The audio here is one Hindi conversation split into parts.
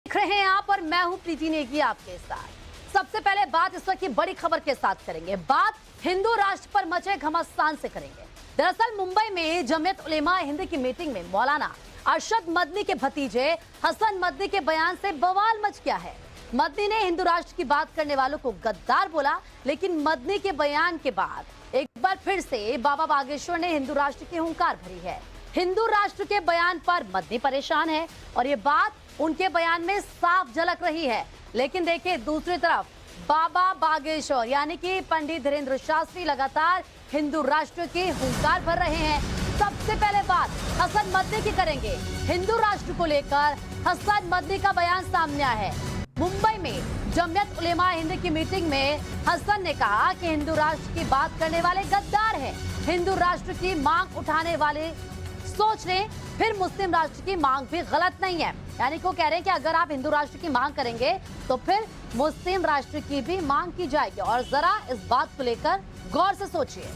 देख रहे हैं आप और मैं हूं प्रीति नेगी आपके साथ। सबसे पहले बात इस वक्त की बड़ी खबर के साथ करेंगे। बात हिंदू राष्ट्र पर मचे घमासान से करेंगे। दरअसल मुंबई में जमीयत उलेमा हिंद की मीटिंग में मौलाना अरशद मदनी के भतीजे हसन मदनी के बयान से बवाल मच गया है। मदनी ने हिंदू राष्ट्र की बात करने वालों को गद्दार बोला, लेकिन मदनी के बयान के बाद एक बार फिर से बाबा बागेश्वर ने हिंदू राष्ट्र की हुंकार भरी है। हिंदू राष्ट्र के बयान पर मदनी परेशान है और ये बात उनके बयान में साफ झलक रही है। लेकिन देखिए दूसरी तरफ बाबा बागेश्वर यानी कि पंडित धीरेन्द्र शास्त्री लगातार हिंदू राष्ट्र की हुंकार भर रहे हैं। सबसे पहले बात हसन मदनी की करेंगे। हिंदू राष्ट्र को लेकर हसन मदनी का बयान सामने आया है। मुंबई में जमीयत उलेमा हिंद की मीटिंग में हसन ने कहा कि हिंदू राष्ट्र की बात करने वाले गद्दार हैं। हिंदू राष्ट्र की मांग उठाने वाले सोच रहे फिर मुस्लिम राष्ट्र की मांग भी गलत नहीं है। यानी को कह रहे हैं कि अगर आप हिंदू राष्ट्र की मांग करेंगे तो फिर मुस्लिम राष्ट्र की भी मांग की जाएगी। और जरा इस बात को लेकर गौर से सोचिए।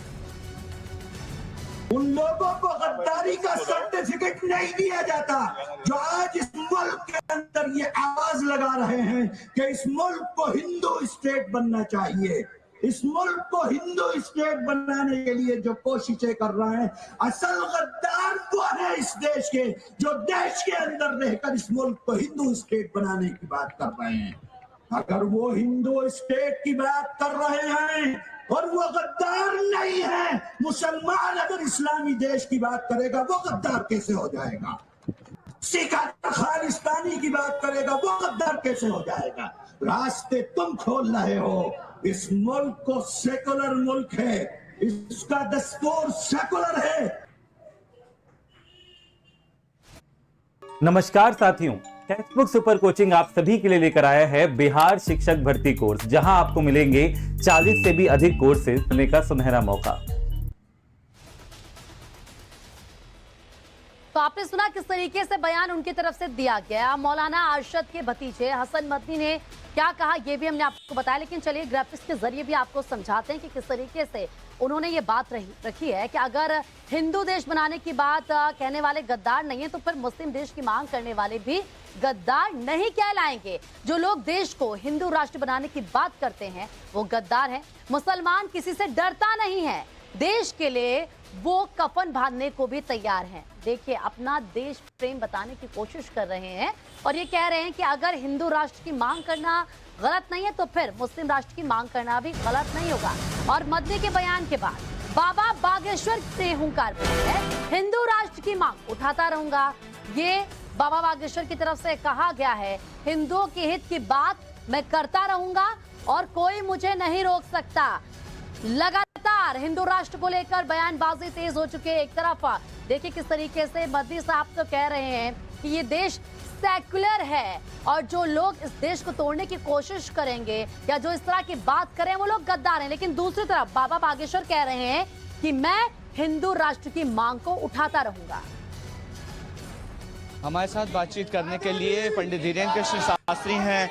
उन लोगों को गद्दारी का सर्टिफिकेट नहीं दिया जाता जो आज इस मुल्क के अंदर ये आवाज लगा रहे हैं कि इस मुल्क को हिंदू स्टेट बनना चाहिए। इस मुल्क को हिंदू स्टेट बनाने के लिए जो कोशिशें कर रहे हैं, असल गद्दार वो है इस देश के, जो देश के अंदर रहकर इस मुल्क को हिंदू स्टेट बनाने की बात कर रहे हैं। अगर वो हिंदू स्टेट की बात कर रहे हैं और वो गद्दार नहीं है, मुसलमान अगर इस्लामी देश की बात करेगा वो गद्दार कैसे हो जाएगा? सिख अगर खालिस्तानी की बात करेगा वो गद्दार कैसे हो जाएगा? रास्ते तुम खोल रहे हो। इस मुल्क को सेकुलर मुल्क है, इसका दस्तूर सेकुलर है। नमस्कार साथियों, टेक्स्टबुक सुपर कोचिंग आप सभी के लिए लेकर आया है बिहार शिक्षक भर्ती कोर्स, जहां आपको मिलेंगे 40 से भी अधिक कोर्सेज करने का सुनहरा मौका। तो आपने सुना किस तरीके से बयान उनकी तरफ से दिया गया। मौलाना अरशद के भतीजे हसन मदनी ने क्या कहा ये भी हमने आपको बताया, लेकिन चलिए ग्राफिक्स के जरिए भी आपको समझाते हैं कि किस तरीके से उन्होंने ये बात रखी है कि अगर हिंदू देश बनाने की बात कहने वाले गद्दार नहीं है तो फिर मुस्लिम देश की मांग करने वाले भी गद्दार नहीं कहलाएंगे। जो लोग देश को हिंदू राष्ट्र बनाने की बात करते हैं वो गद्दार हैं। मुसलमान किसी से डरता नहीं है, देश के लिए वो कफन बांधने को भी तैयार हैं। देखिए अपना देश प्रेम बताने की कोशिश कर रहे हैं और ये कह रहे हैं कि अगर हिंदू राष्ट्र की मांग करना गलत नहीं है तो फिर मुस्लिम राष्ट्र की मांग करना भी गलत नहीं होगा। और मदनी के बयान के बाद बाबा बागेश्वर ने हुंकार भरी है, हिंदू राष्ट्र की मांग उठाता रहूंगा। ये बाबा बागेश्वर की तरफ से कहा गया है, हिंदुओं के हित की बात मैं करता रहूंगा और कोई मुझे नहीं रोक सकता। लगातार हिंदू राष्ट्र को लेकर बयानबाजी तेज हो चुकी है। एक तरफ देखिए किस तरीके से मदनी साहब तो कह रहे हैं कि ये देश सेकुलर है और जो लोग इस देश को तोड़ने की कोशिश करेंगे या जो इस तरह की बात करें वो लोग गद्दार हैं। लेकिन दूसरी तरफ बाबा बागेश्वर कह रहे हैं कि मैं हिंदू राष्ट्र की मांग को उठाता रहूंगा। हमारे साथ बातचीत करने के लिए पंडित धीरेन्द्र शास्त्री हैं,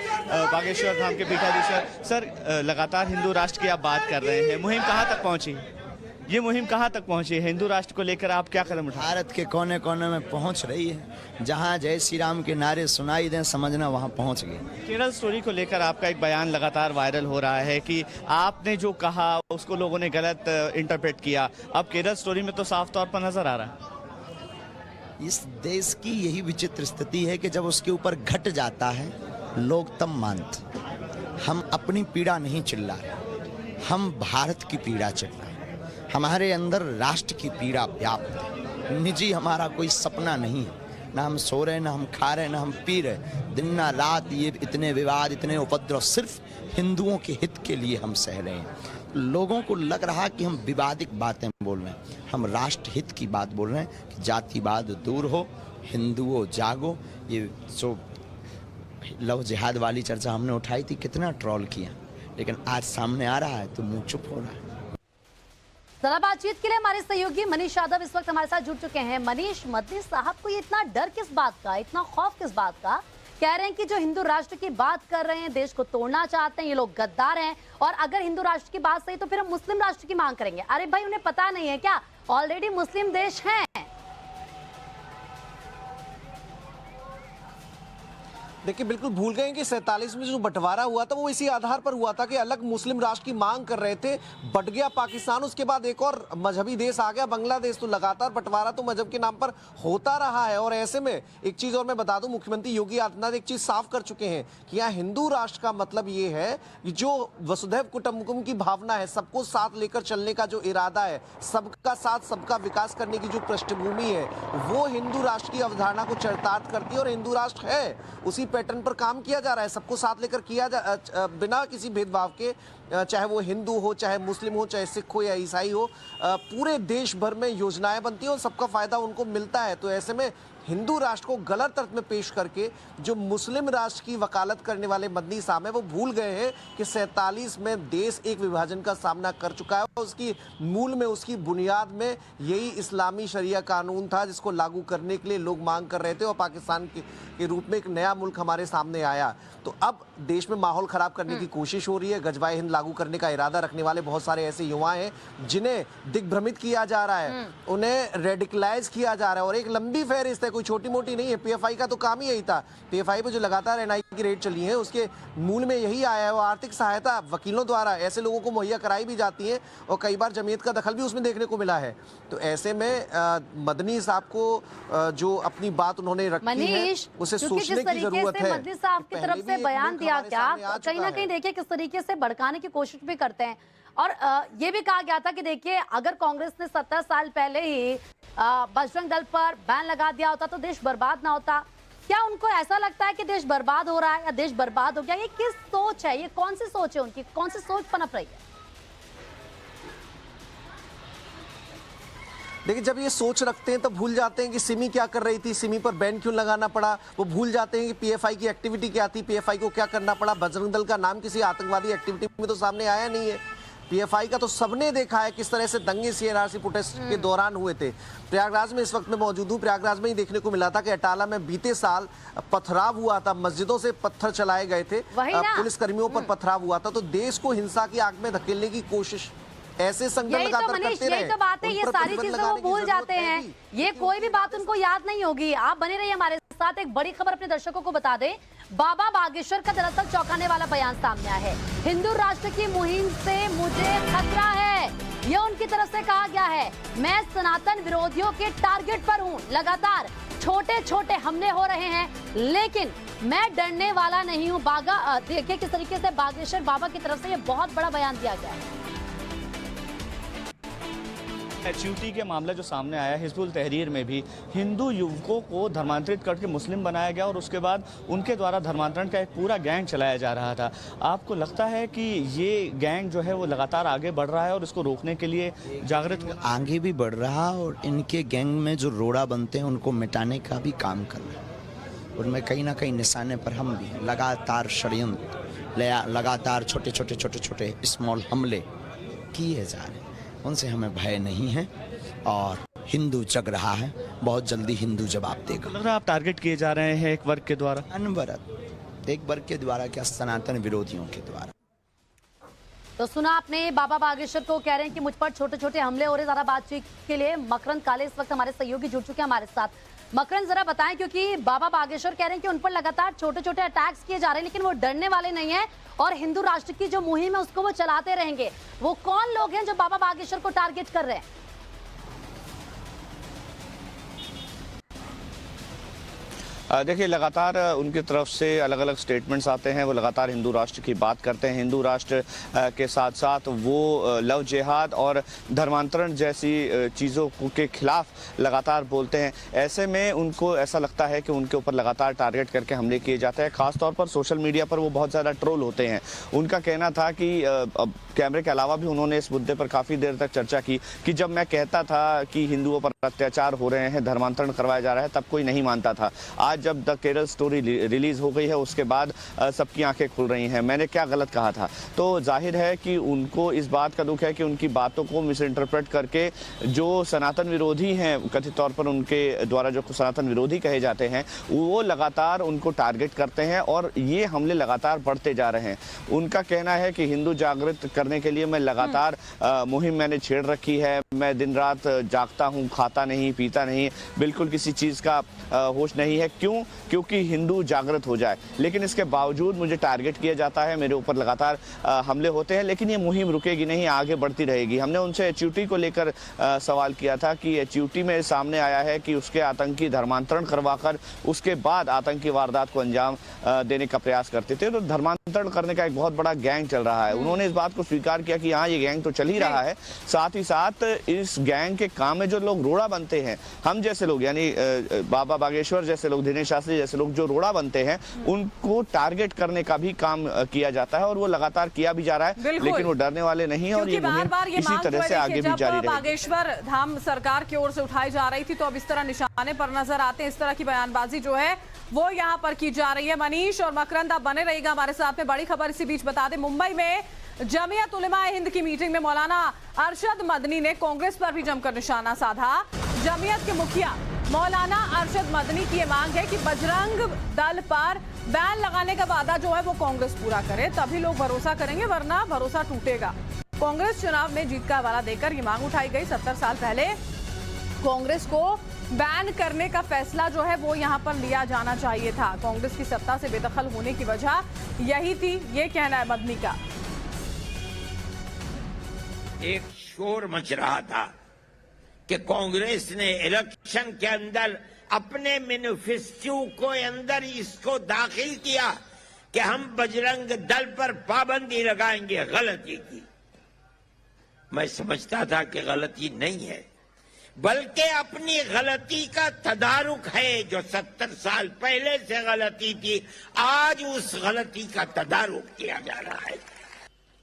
बागेश्वर धाम के पीठाधीश्वर। सर, लगातार हिंदू राष्ट्र की आप बात कर रहे हैं, मुहिम कहाँ तक पहुंची? ये मुहिम कहाँ तक पहुंची है? हिंदू राष्ट्र को लेकर आप क्या कदम उठा? भारत के कोने कोने में पहुंच रही है। जहां जय श्री राम के नारे सुनाई दें, समझना वहां पहुंच गए। केरल स्टोरी को लेकर आपका एक बयान लगातार वायरल हो रहा है कि आपने जो कहा उसको लोगों ने गलत इंटरप्रेट किया। अब केरल स्टोरी में तो साफ तौर पर नजर आ रहा है। इस देश की यही विचित्र स्थिति है कि जब उसके ऊपर घट जाता है लोग तब मानते। हम अपनी पीड़ा नहीं चिल्ला रहे, हम भारत की पीड़ा चिल्ला रहे। हमारे अंदर राष्ट्र की पीड़ा व्याप्त है। निजी हमारा कोई सपना नहीं है, ना हम सो रहे, ना हम खा रहे, ना हम पी रहे। दिन ना रात ये इतने विवाद, इतने उपद्रव सिर्फ हिंदुओं के हित के लिए हम सह रहे हैं। लोगों को लग रहा कि हम विवादित बातें बोल रहे हैं, हम राष्ट्र हित की बात बोल रहे हैं कि जातिवाद दूर हो, हिंदुओं जागो। ये जो लव जिहाद वाली चर्चा हमने उठाई थी, कितना ट्रोल किया, लेकिन आज सामने आ रहा है तो मुंह चुप हो रहा है। जरा बातचीत के लिए हमारे सहयोगी मनीष यादव इस वक्त हमारे साथ जुड़ चुके हैं। मनीष, मदनी साहब को ये इतना डर किस बात का, इतना खौफ किस बात का? कह रहे हैं कि जो हिंदू राष्ट्र की बात कर रहे हैं, देश को तोड़ना चाहते हैं, ये लोग गद्दार हैं और अगर हिंदू राष्ट्र की बात सही तो फिर हम मुस्लिम राष्ट्र की मांग करेंगे। अरे भाई, उन्हें पता नहीं है क्या ऑलरेडी मुस्लिम देश हैं? देखिए बिल्कुल भूल गए कि 47 में जो बंटवारा हुआ था वो इसी आधार पर हुआ था कि अलग मुस्लिम राष्ट्र की मांग कर रहे थे, बट गया पाकिस्तान, उसके बाद एक और मजहबी देश आ गया बांग्लादेश, तो लगातार बंटवारा तो मजहब के नाम पर होता रहा है। और ऐसे में एक चीज और मैं बता दूं, मुख्यमंत्री योगी आदित्यनाथ एक चीज साफ कर चुके हैं कि यहाँ हिंदू राष्ट्र का मतलब ये है कि जो वसुधैव कुटुंबकम की भावना है, सबको साथ लेकर चलने का जो इरादा है, सबका साथ सबका विकास करने की जो पृष्ठभूमि है, वो हिंदू राष्ट्र की अवधारणा को चरितार्थ करती है और हिंदू राष्ट्र है। उसी पैटर्न पर काम किया जा रहा है, सबको साथ लेकर किया बिना किसी भेदभाव के, चाहे वो हिंदू हो, चाहे मुस्लिम हो, चाहे सिख हो या ईसाई हो, पूरे देश भर में योजनाएं बनती हैं और सबका फायदा उनको मिलता है। तो ऐसे में हिंदू राष्ट्र को गलत अर्थ में पेश करके जो मुस्लिम राष्ट्र की वकालत करने वाले मदनी साहब हैं, वो भूल गए हैं कि 47 में देश एक विभाजन का सामना कर चुका है। उसकी मूल में, उसकी बुनियाद में यही इस्लामी शरिया कानून था जिसको लागू करने के लिए लोग मांग कर रहे थे और पाकिस्तान के रूप में एक नया मुल्क हमारे सामने आया। तो अब देश में माहौल खराब करने की कोशिश हो रही है। गजवाए हिंद लागू करने का इरादा रखने वाले बहुत सारे ऐसे युवा हैं जिन्हें दिग्भ्रमित किया जा रहा है, उन्हें रेडिकलाइज किया जा रहा है और एक लंबी फहरिस्त है, कोई छोटी मोटी नहीं है। पीएफआई का तो काम ही यही था। पीएफआई पे जो लगातार एनआईए की रेड चली है उसके मूल में यही आया है। वो आर्थिक सहायता वकीलों द्वारा ऐसे लोगों को मुहैया कराई भी जाती है और कई बार जमीयत का दखल भी उसमें देखने को मिला है। तो ऐसे में मदनी साहब को जो अपनी बात उन्होंने रखी है उसे सोचने की जरूरत है। मदनी साहब की तरफ से बयान दिया क्या, कहीं ना कहीं देखिए किस तरीके से भड़काने की कोशिश भी करते हैं। और ये भी कहा गया था कि देखिए अगर कांग्रेस ने 70 साल पहले ही बजरंग दल पर बैन लगा दिया होता तो देश बर्बाद ना होता। क्या उनको ऐसा लगता है कि देश बर्बाद हो रहा है या देश बर्बाद हो गया? ये किस सोच है, ये कौन सी सोच है उनकी, कौन सी सोच पनप रही है? देखिए जब ये सोच रखते हैं तो भूल जाते हैं कि सिमी क्या कर रही थी, सिमी पर बैन क्यों लगाना पड़ा। वो भूल जाते हैं कि पीएफआई की एक्टिविटी क्या थी, पीएफआई को क्या करना पड़ा। बजरंग दल का नाम किसी आतंकवादी एक्टिविटी में तो सामने आया नहीं है। पीएफआई का तो सबने देखा है किस तरह से दंगे सीएनआरसी प्रोटेस्ट के दौरान हुए थे। प्रयागराज में इस वक्त मैं मौजूद हूँ। प्रयागराज में ही देखने को मिला था कि अटाला में बीते साल पथराव हुआ था, मस्जिदों से पत्थर चलाए गए थे, पुलिस कर्मियों पर पथराव हुआ था। तो देश को हिंसा की आग में धकेलने की कोशिश ऐसे संगठन लगातार करते रहे। यही तो बात है, ये सारी चीजें वो भूल जाते हैं, ये कोई भी बात उनको याद नहीं होगी। आप बने रहिए हमारे साथ। एक बड़ी खबर अपने दर्शकों को बता दें, बाबा बागेश्वर का दरअसल चौंकाने वाला बयान सामने आया है। हिंदू राष्ट्र की मुहिम से मुझे खतरा है, ये उनकी तरफ से कहा गया है। मैं सनातन विरोधियों के टारगेट पर हूँ, लगातार छोटे छोटे हमले हो रहे हैं लेकिन मैं डरने वाला नहीं हूँ। देखिए किस तरीके से बागेश्वर बाबा की तरफ से ये बहुत बड़ा बयान दिया गया है। एचयूटी के मामला जो सामने आया, हिजबुल तहरीर में भी हिंदू युवकों को धर्मांतरित करके मुस्लिम बनाया गया और उसके बाद उनके द्वारा धर्मांतरण का एक पूरा गैंग चलाया जा रहा था। आपको लगता है कि ये गैंग जो है वो लगातार आगे बढ़ रहा है और इसको रोकने के लिए जागृत आगे भी बढ़ रहा और इनके गैंग में जो रोड़ा बनते हैं उनको मिटाने का भी काम कर रहा है। उनमें कहीं ना कहीं निशाने पर हम भी हैं। लगातार षड्यंत्र, लगातार छोटे छोटे स्मॉल हमले किए जा रहे हैं। उनसे हमें भय नहीं है और हिंदू जग रहा है, बहुत जल्दी हिंदू जवाब देगा। लग रहा है आप टारगेट किए जा रहे हैं एक वर्ग के द्वारा। अनवरत एक वर्ग के द्वारा क्या, सनातन विरोधियों के द्वारा। तो सुना आपने, बाबा बागेश्वर को कह रहे हैं कि मुझ पर छोटे छोटे हमले हो रहे। ज्यादा बातचीत के लिए मकरंद काले इस वक्त हमारे सहयोगी जुड़ चुके हैं हमारे साथ। मकरंद जरा बताएं, क्योंकि बाबा बागेश्वर कह रहे हैं कि उन पर लगातार छोटे छोटे अटैक्स किए जा रहे हैं लेकिन वो डरने वाले नहीं है और हिंदू राष्ट्र की जो मुहिम है उसको वो चलाते रहेंगे। वो कौन लोग हैं जो बाबा बागेश्वर को टारगेट कर रहे हैं? देखिए लगातार उनकी तरफ से अलग अलग स्टेटमेंट्स आते हैं। वो लगातार हिंदू राष्ट्र की बात करते हैं। हिंदू राष्ट्र के साथ साथ वो लव जिहाद और धर्मांतरण जैसी चीज़ों के खिलाफ लगातार बोलते हैं। ऐसे में उनको ऐसा लगता है कि उनके ऊपर लगातार टारगेट करके हमले किए जाते हैं। खासतौर पर सोशल मीडिया पर वो बहुत ज़्यादा ट्रोल होते हैं। उनका कहना था कि कैमरे के अलावा भी उन्होंने इस मुद्दे पर काफ़ी देर तक चर्चा की कि जब मैं कहता था कि हिंदुओं पर अत्याचार हो रहे हैं, धर्मांतरण करवाया जा रहा है, तब कोई नहीं मानता था। आज जब द केरल स्टोरी रिलीज हो गई है उसके बाद सबकी आंखें खुल रही हैं। मैंने क्या गलत कहा था? तो जाहिर है कि उनको इस बात का दुख है कि उनकी बातों को मिस इंटरप्रेट करके जो सनातन विरोधी हैं, कथित तौर पर उनके द्वारा जो सनातन विरोधी कहे जाते हैं, वो लगातार उनको टारगेट करते हैं और ये हमले लगातार बढ़ते जा रहे हैं। उनका कहना है कि हिंदू जागृत करने के लिए मैं लगातार मुहिम मैंने छेड़ रखी है। मैं दिन रात जागता हूँ, खाता नहीं, पीता नहीं, बिल्कुल किसी चीज़ का होश नहीं है। क्यों क्यों? क्योंकि हिंदू जागृत हो जाए। लेकिन इसके बावजूद मुझे टारगेट किया जाता है, मेरे ऊपर लगातार हमले होते हैं, लेकिन ये मुहिम रुकेगी नहीं, आगे बढ़ती रहेगी। हमने उनसे एचयूटी को लेकर सवाल किया था कि एचयूटी में सामने आया है कि उसके आतंकी धर्मांतरण करवाकर उसके बाद आतंकी वारदात को अंजाम देने का प्रयास करते थे। तो धर्मांतरण करने का एक बहुत बड़ा गैंग चल रहा है। उन्होंने इस बात को स्वीकार किया कि हाँ, ये गैंग तो चल ही रहा है। साथ ही साथ इस गैंग के काम में जो लोग रोड़ा बनते हैं, हम जैसे लोग, यानी बाबा बागेश्वर जैसे लोग, दिनेश शास्त्री जैसे लोग जो रोड़ा बनते हैं, उनको टारगेट करने का भी काम किया जाता है और वो लगातार किया भी जा रहा है। लेकिन वो डरने वाले नहीं है और ये मुहिम इसी तरह से आगे भी जारी रहेगी। बागेश्वर धाम सरकार की ओर से उठाई जा रही थी, तो अब इस तरह निशाने पर नजर आते हैं। इस तरह की बयानबाजी जो है वो यहाँ पर की जा रही है। मनीष और मकरंद, आप बने रहिएगा हमारे साथ में। बड़ी खबर इसी बीच बता दें, मुंबई में जमीयत उलेमा हिंद की मीटिंग में मौलाना अरशद मदनी ने कांग्रेस पर भी जमकर निशाना साधा। जमीयत के मुखिया मौलाना अरशद मदनी की ये मांग है कि बजरंग दल पर बैन लगाने का वादा जो है वो कांग्रेस पूरा करे, तभी लोग भरोसा करेंगे, वरना भरोसा टूटेगा। कांग्रेस चुनाव में जीत का हवाला देकर ये मांग उठाई गई। 70 साल पहले कांग्रेस को बैन करने का फैसला जो है वो यहाँ पर लिया जाना चाहिए था। कांग्रेस की सत्ता से बेदखल होने की वजह यही थी, ये कहना है मदनी का। एक शोर मच रहा था कि कांग्रेस ने इलेक्शन के अंदर अपने मैनिफेस्टो को अंदर इसको दाखिल किया कि हम बजरंग दल पर पाबंदी लगाएंगे। गलती की। मैं समझता था कि गलती नहीं है, बल्कि अपनी गलती का तदारुक है। जो 70 साल पहले से गलती थी, आज उस गलती का तदारुक किया जा रहा है।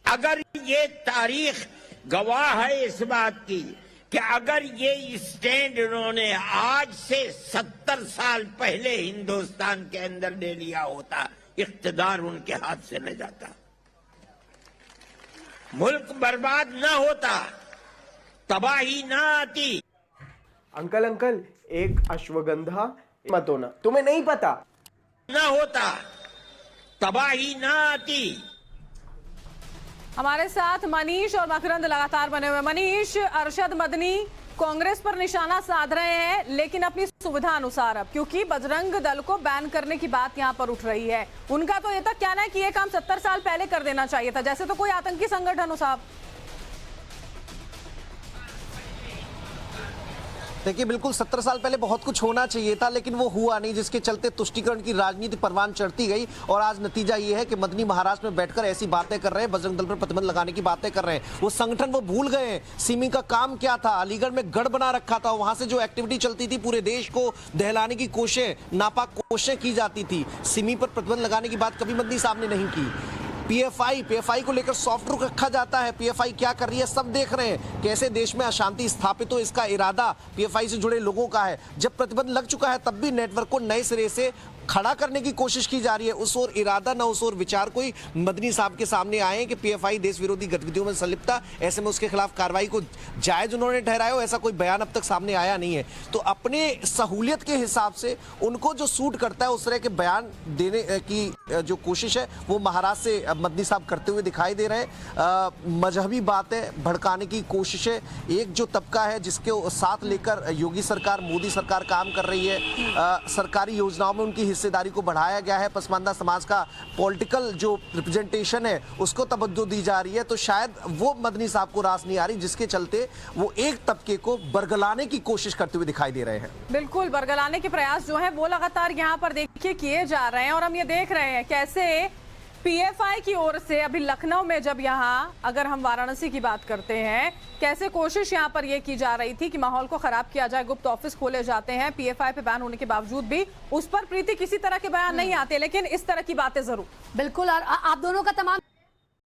अगर ये तारीख गवाह है इस बात की कि अगर ये स्टैंड उन्होंने आज से 70 साल पहले हिंदुस्तान के अंदर ले लिया होता, इख्तिदार उनके हाथ से न जाता, मुल्क बर्बाद न होता, तबाही न आती। अंकल एक अश्वगंधा मत होना, तुम्हें नहीं पता, न होता, तबाही न आती। हमारे साथ मनीष और मकरंद लगातार बने हुए। मनीष, अरशद मदनी कांग्रेस पर निशाना साध रहे हैं, लेकिन अपनी सुविधा अनुसार, अब क्योंकि बजरंग दल को बैन करने की बात यहां पर उठ रही है। उनका तो ये तक कहना है कि ये काम 70 साल पहले कर देना चाहिए था, जैसे तो कोई आतंकी संगठन हो साहब। देखिए, बिल्कुल 70 साल पहले बहुत कुछ होना चाहिए था, लेकिन वो हुआ नहीं, जिसके चलते तुष्टीकरण की राजनीति परवान चढ़ती गई। और आज नतीजा ये है कि मदनी महाराष्ट्र में बैठकर ऐसी बातें कर रहे हैं, बजरंग दल पर प्रतिबंध लगाने की बातें कर रहे हैं। वो संगठन वो भूल गए हैं। सिमी का काम क्या था? अलीगढ़ में गढ़ बना रखा था, वहां से जो एक्टिविटी चलती थी, पूरे देश को दहलाने की कोशिशें, नापाक कोशिशें की जाती थी। सिमी पर प्रतिबंध लगाने की बात कभी मदनी साहब ने नहीं की। पीएफआई को लेकर सॉफ्ट रुख रखा जाता है। पीएफआई क्या कर रही है सब देख रहे हैं, कैसे देश में अशांति स्थापित हो, इसका इरादा पीएफआई से जुड़े लोगों का है। जब प्रतिबंध लग चुका है तब भी नेटवर्क को नए सिरे से खड़ा करने की कोशिश की जा रही है। उस ओर इरादा न उस ओर विचार कोई मदनी साहब के सामने आए हैं कि पीएफआई देश विरोधी गतिविधियों में संलिप्तता, ऐसे में उसके खिलाफ कार्रवाई को जायज उन्होंने ठहराया हो, ऐसा कोई बयान अब तक सामने आया नहीं है। तो अपने सहूलियत के हिसाब से उनको जो सूट करता है उस तरह के बयान देने की जो कोशिश है वो महाराष्ट्र से मदनी साहब करते हुए दिखाई दे रहे हैं। मजहबी बातें भड़काने की कोशिशें, एक जो तबका है जिसके साथ लेकर योगी सरकार, मोदी सरकार काम कर रही है, सरकारी योजनाओं में उनकी हिस्सेदारी को बढ़ाया गया है, पसमानदा समाज का पॉलिटिकल जो रिप्रेजेंटेशन है उसको तवज्जो दी जा रही है। तो शायद वो मदनी साहब को रास नहीं आ रही, जिसके चलते वो एक तबके को बरगलाने की कोशिश करते हुए दिखाई दे रहे हैं। बिल्कुल, बरगलाने के प्रयास जो है वो लगातार यहाँ पर देखिए किए जा रहे हैं। और हम ये देख रहे हैं कैसे पीएफआई की ओर से अभी लखनऊ में, जब यहाँ अगर हम वाराणसी की बात करते हैं, कैसे कोशिश यहाँ पर ये की जा रही थी कि माहौल को खराब किया जाए, गुप्त ऑफिस खोले जाते हैं। पीएफआई पे बैन होने के बावजूद भी उस पर प्रीति किसी तरह के बयान नहीं आते, लेकिन इस तरह की बातें जरूर। बिल्कुल, और आप दोनों का तमाम